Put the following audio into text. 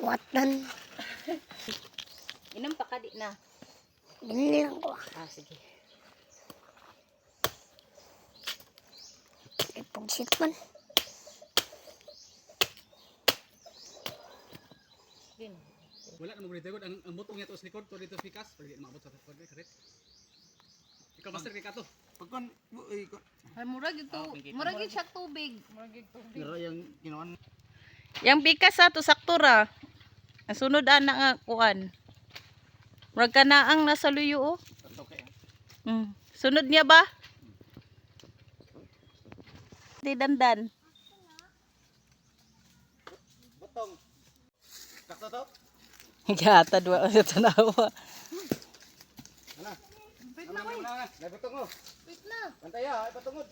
Watan. Inom pa ka di na. Ganun lang ko. Sige. Ipagsit man. Din. Wala na mo dito ang butong niya to sa likod to dito sa pikas pwede maabot sa likod karet. Ikaw master kay kato. Pagkon, Ay murag ito. Murag siya tubig. pero yung kinuan Yang bikas sa to saktura. Ang sunod ana nga kuan. Murag kanaang nasa luyo oh. Sunod niya ba? Di dandan. butong. Sakto to? Gata dua sa tanawa. Ana. Wait na, wait. Nabutong mo. Wait na. Pantaya, ay patungod.